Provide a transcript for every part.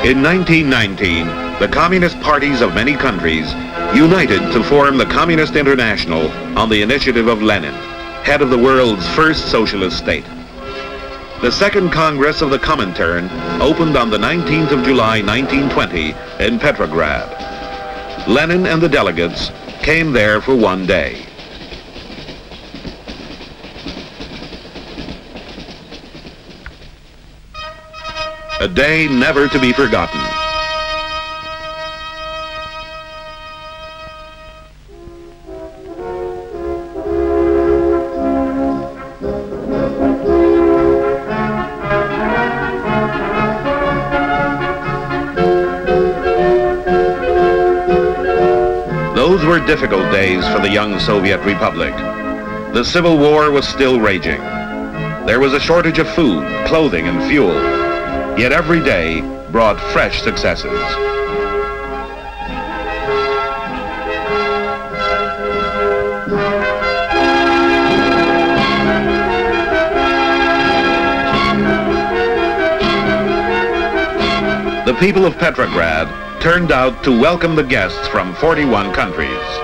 In 1919, the communist parties of many countries united to form the Communist International on the initiative of Lenin, head of the world's first socialist state. The Second Congress of the Comintern opened on the 19th of July 1920 in Petrograd. Lenin and the delegates came there for one day. A day never to be forgotten. Those were difficult days for the young Soviet Republic. The Civil War was still raging. There was a shortage of food, clothing, and fuel. Yet every day brought fresh successes. The people of Petrograd turned out to welcome the guests from 41 countries.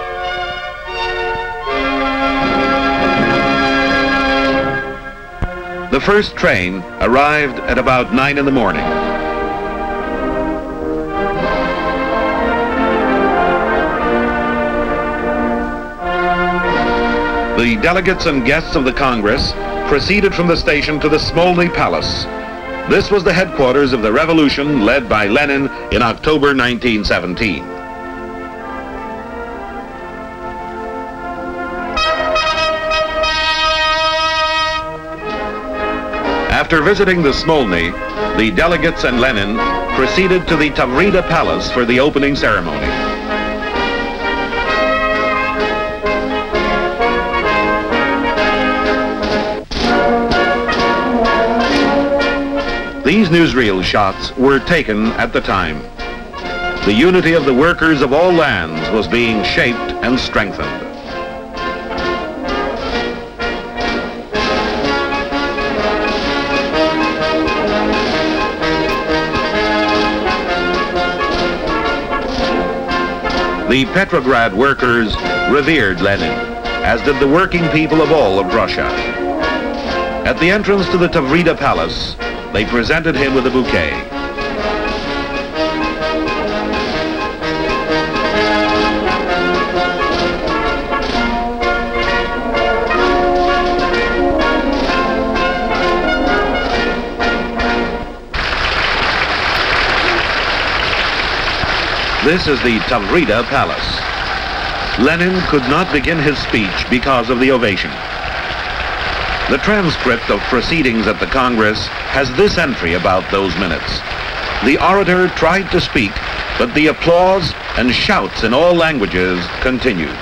The first train arrived at about 9 in the morning. The delegates and guests of the Congress proceeded from the station to the Smolny Palace. This was the headquarters of the revolution led by Lenin in October 1917. After visiting the Smolny, the delegates and Lenin proceeded to the Tavrida Palace for the opening ceremony. These newsreel shots were taken at the time. The unity of the workers of all lands was being shaped and strengthened. The Petrograd workers revered Lenin, as did the working people of all of Russia. At the entrance to the Tavrida Palace, they presented him with a bouquet. This is the Tavrida Palace. Lenin could not begin his speech because of the ovation. The transcript of proceedings at the Congress has this entry about those minutes. The orator tried to speak, but the applause and shouts in all languages continued.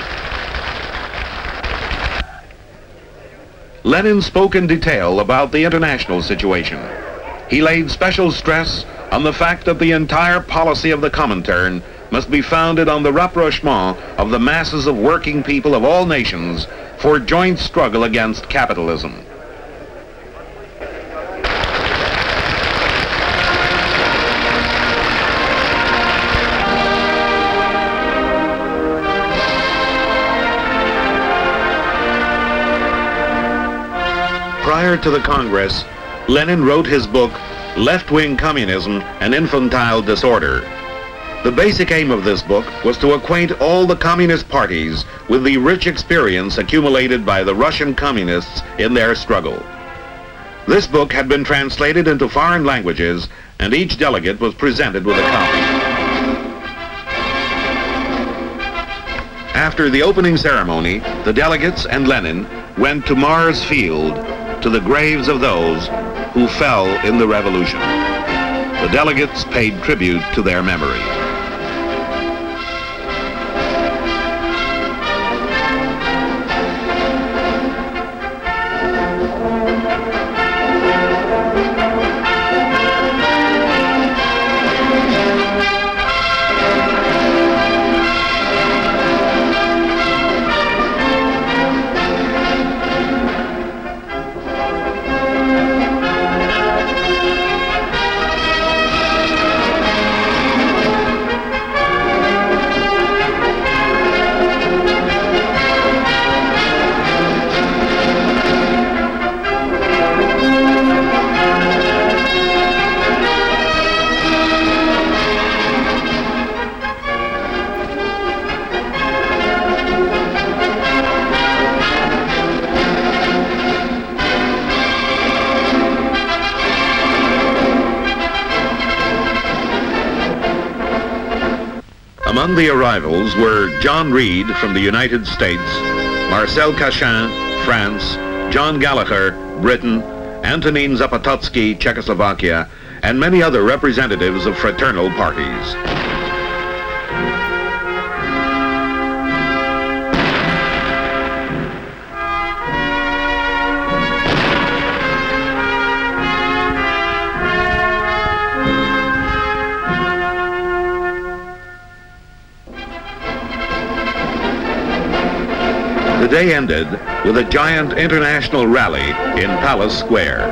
Lenin spoke in detail about the international situation. He laid special stress on the fact that the entire policy of the Comintern must be founded on the rapprochement of the masses of working people of all nations for joint struggle against capitalism. Prior to the Congress, Lenin wrote his book, Left-Wing Communism and Infantile Disorder. The basic aim of this book was to acquaint all the communist parties with the rich experience accumulated by the Russian communists in their struggle. This book had been translated into foreign languages, and each delegate was presented with a copy. After the opening ceremony, the delegates and Lenin went to Mars Field, to the graves of those who fell in the revolution. The delegates paid tribute to their memory. Among the arrivals were John Reed from the United States, Marcel Cachin, France, John Gallagher, Britain, Antonin Zapotocki, Czechoslovakia, and many other representatives of fraternal parties. The day ended with a giant international rally in Palace Square.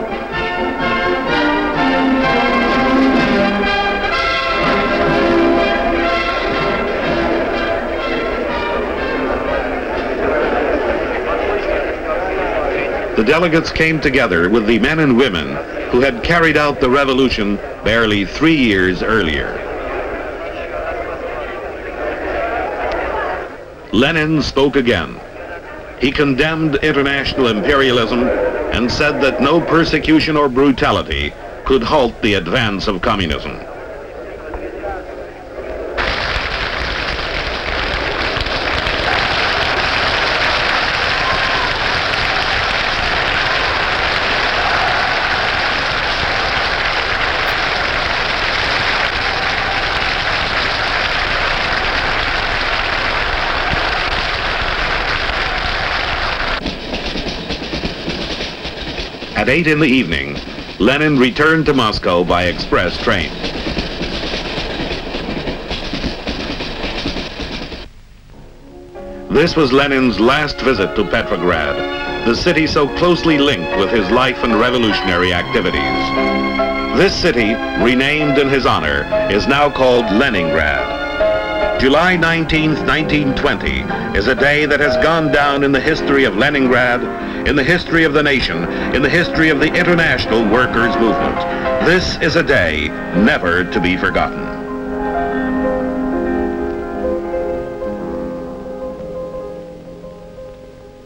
The delegates came together with the men and women who had carried out the revolution barely 3 years earlier. Lenin spoke again. He condemned international imperialism and said that no persecution or brutality could halt the advance of communism. At 8 in the evening, Lenin returned to Moscow by express train. This was Lenin's last visit to Petrograd, the city so closely linked with his life and revolutionary activities. This city, renamed in his honor, is now called Leningrad. July 19th, 1920 is a day that has gone down in the history of Leningrad, in the history of the nation, in the history of the international workers' movement. This is a day never to be forgotten.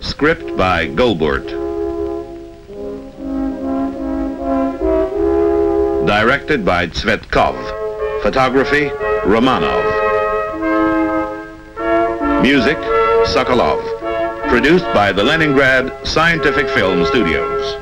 Script by Goldburt. Directed by Tsvetkov. Photography, Romanov. Music, Sokolov. Produced by the Leningrad Scientific Film Studios.